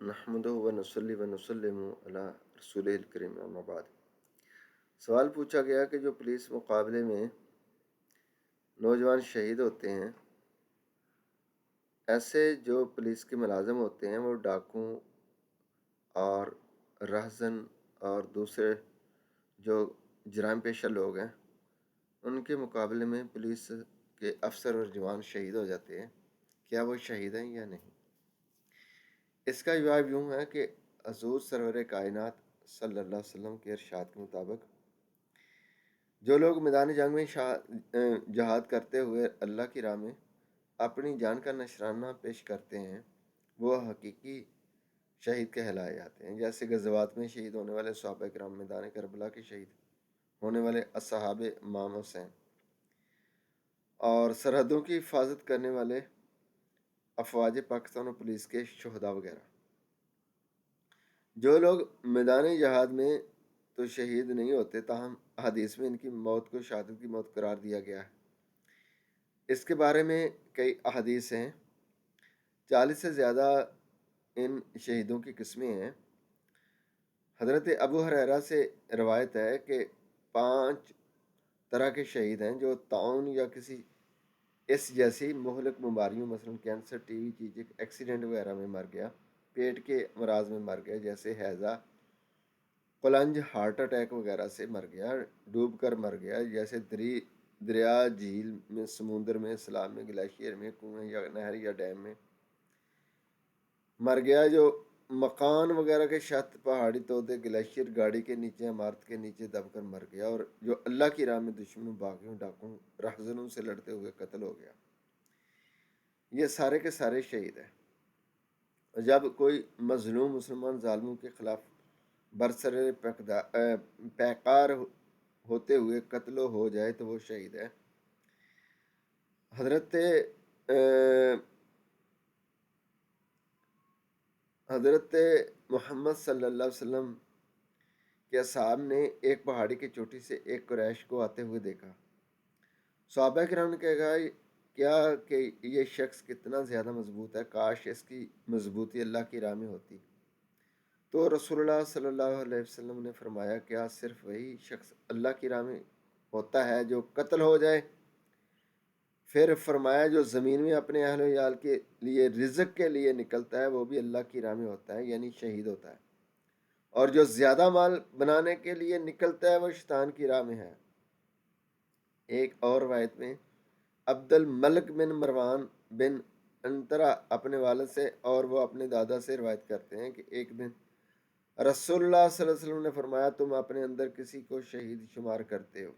نحمدہ و نصلی و نسلم علی رسول الکریم اما بعد۔ سوال پوچھا گیا کہ جو پولیس مقابلے میں نوجوان شہید ہوتے ہیں، ایسے جو پولیس کے ملازم ہوتے ہیں وہ ڈاکوں اور رہزن اور دوسرے جو جرائم پیشہ لوگ ہیں ان کے مقابلے میں پولیس کے افسر اور جوان شہید ہو جاتے ہیں، کیا وہ شہید ہیں یا نہیں؟ اس کا جواب یوں ہے کہ حضور سرور کائنات صلی اللہ علیہ وسلم کے ارشاد کے مطابق جو لوگ میدان جنگ میں جہاد کرتے ہوئے اللہ کی راہ میں اپنی جان کا نشرانہ پیش کرتے ہیں وہ حقیقی شہید کہلائے جاتے ہیں، جیسے غزوات میں شہید ہونے والے صحابہ کرام، میدان کربلا کے شہید ہونے والے اصحاب امام حسین اور سرحدوں کی حفاظت کرنے والے افواج پاکستان اور پولیس کے شہداء وغیرہ۔ جو لوگ میدان جہاد میں تو شہید نہیں ہوتے، تاہم حدیث میں ان کی موت کو شہادت کی موت قرار دیا گیا ہے۔ اس کے بارے میں کئی احادیث ہیں، 40 سے زیادہ ان شہیدوں کی قسمیں ہیں۔ حضرت ابو ہریرہ سے روایت ہے کہ 5 طرح کے شہید ہیں جو طاعون یا کسی اس جیسی مہلک بیماریوں مثلا کینسر، ٹی وی، چیچک، ایکسیڈنٹ وغیرہ میں مر گیا، پیٹ کے امراض میں مر گیا جیسے ہیضہ، قلنج، ہارٹ اٹیک وغیرہ سے مر گیا، ڈوب کر مر گیا جیسے دریا، جھیل میں، سمندر میں، سیلاب میں، گلیشیئر میں، کنویں یا نہر یا ڈیم میں مر گیا، جو مکان وغیرہ کے چھت، پہاڑی تودے، گلیشیئر، گاڑی کے نیچے، عمارت کے نیچے دب کر مر گیا، اور جو اللہ کی راہ میں دشمنوں، باغیوں، ڈاکوں، رہزنوں سے لڑتے ہوئے قتل ہو گیا۔ یہ سارے کے سارے شہید ہیں۔ جب کوئی مظلوم مسلمان ظالموں کے خلاف برسر پیکار ہوتے ہوئے قتل ہو جائے تو وہ شہید ہے۔ حضرت محمد صلی اللہ علیہ وسلم کے اصحاب نے ایک پہاڑی کی چوٹی سے ایک قریش کو آتے ہوئے دیکھا۔ صحابہ کرام نے کہا کیا کہ یہ شخص کتنا زیادہ مضبوط ہے، کاش اس کی مضبوطی اللہ کی راہ میں ہوتی۔ تو رسول اللہ صلی اللہ علیہ وسلم نے فرمایا کیا صرف وہی شخص اللہ کی راہ میں ہوتا ہے جو قتل ہو جائے؟ پھر فرمایا جو زمین میں اپنے اہل و عیال کے لیے رزق کے لیے نکلتا ہے وہ بھی اللہ کی راہ میں ہوتا ہے، یعنی شہید ہوتا ہے، اور جو زیادہ مال بنانے کے لیے نکلتا ہے وہ شیطان کی راہ میں ہے۔ ایک اور روایت میں عبد الملک بن مروان بن انترا اپنے والد سے اور وہ اپنے دادا سے روایت کرتے ہیں کہ ایک دن رسول اللہ صلی اللہ علیہ وسلم نے فرمایا تم اپنے اندر کسی کو شہید شمار کرتے ہو؟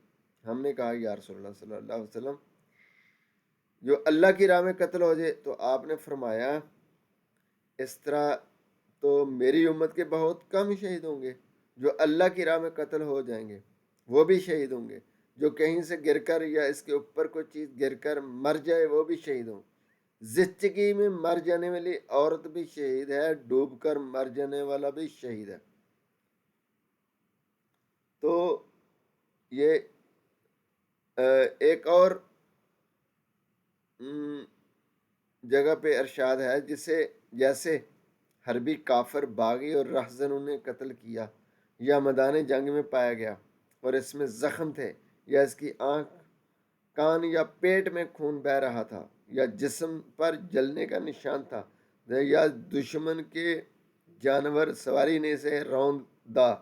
ہم نے کہا یا رسول اللہ صلی اللہ علیہ وسلم جو اللہ کی راہ میں قتل ہو جائے، تو آپ نے فرمایا اس طرح تو میری امت کے بہت کم شہید ہوں گے جو اللہ کی راہ میں قتل ہو جائیں گے، وہ بھی شہید ہوں گے۔ جو کہیں سے گر کر یا اس کے اوپر کوئی چیز گر کر مر جائے وہ بھی شہید ہوں۔ زچگی میں مر جانے والی عورت بھی شہید ہے، ڈوب کر مر جانے والا بھی شہید ہے۔ تو یہ ایک اور جگہ پہ ارشاد ہے جیسے حربی، کافر، باغی اور رہزن انہیں قتل کیا یا میدان جنگ میں پایا گیا اور اس میں زخم تھے، یا اس کی آنکھ، کان یا پیٹ میں خون بہہ رہا تھا، یا جسم پر جلنے کا نشان تھا، یا دشمن کے جانور سواری نے اسے روندا،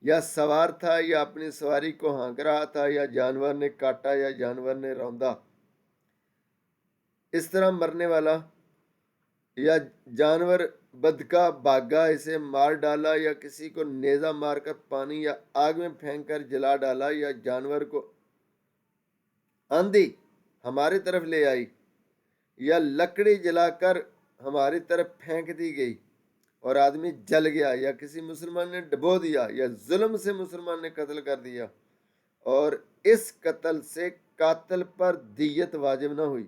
یا سوار تھا یا اپنی سواری کو ہانک رہا تھا، یا جانور نے کاٹا یا جانور نے روندا، اس طرح مرنے والا، یا جانور بدکا بھاگا اسے مار ڈالا، یا کسی کو نیزہ مار کر پانی یا آگ میں پھینک کر جلا ڈالا، یا جانور کو آندھی ہماری طرف لے آئی، یا لکڑی جلا کر ہماری طرف پھینک دی گئی اور آدمی جل گیا، یا کسی مسلمان نے ڈبو دیا، یا ظلم سے مسلمان نے قتل کر دیا اور اس قتل سے قاتل پر دیت واجب نہ ہوئی،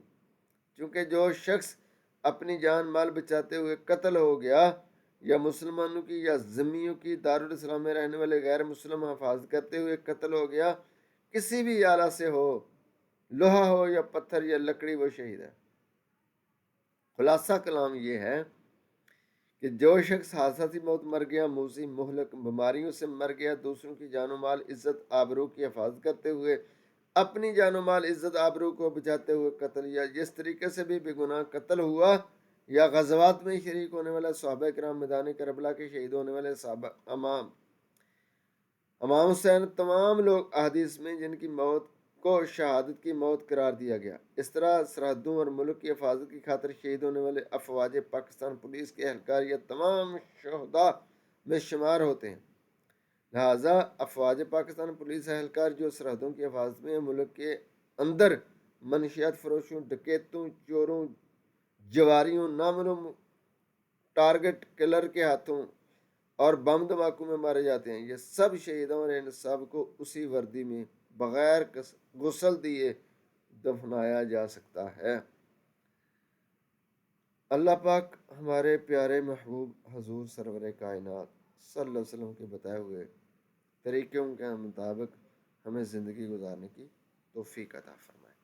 چونکہ جو شخص اپنی جان مال بچاتے ہوئے قتل ہو گیا، یا مسلمانوں کی یا ذمیوں کی دارالاسلام میں رہنے والے غیر مسلم حفاظت کرتے ہوئے قتل ہو گیا، کسی بھی آلہ سے ہو، لوہا ہو یا پتھر یا لکڑی، وہ شہید ہے۔ خلاصہ کلام یہ ہے کہ جو شخص حادثاتی موت مر گیا، موذی مہلک بیماریوں سے مر گیا، دوسروں کی جان و مال عزت آبرو کی حفاظت کرتے ہوئے اپنی جان و مال عزت آبرو کو بچاتے ہوئے قتل، یا جس طریقے سے بھی بے گناہ قتل ہوا، یا غزوات میں شریک ہونے والے صحابہ کرام، میدان کربلا کے شہید ہونے والے صحابہ، امام حسین، تمام لوگ احادیث میں جن کی موت کو شہادت کی موت قرار دیا گیا۔ اس طرح سرحدوں اور ملک کی حفاظت کی خاطر شہید ہونے والے افواج پاکستان پولیس کے اہلکار یہ تمام شہداء میں شمار ہوتے ہیں۔ لہٰذا افواج پاکستان پولیس اہلکار جو سرحدوں کی حفاظت میں ملک کے اندر منشیات فروشوں، ڈکیتوں، چوروں، جواریوں، نامعلوم ٹارگٹ کلر کے ہاتھوں اور بم دھماکوں میں مارے جاتے ہیں، یہ سب شہیدوں اور ان سب کو اسی وردی میں بغیر غسل دیے دفنایا جا سکتا ہے۔ اللہ پاک ہمارے پیارے محبوب حضور سرور کائنات صلی اللہ علیہ وسلم کے بتائے ہوئے طریقوں کے مطابق ہمیں زندگی گزارنے کی توفیق عطا فرمائے۔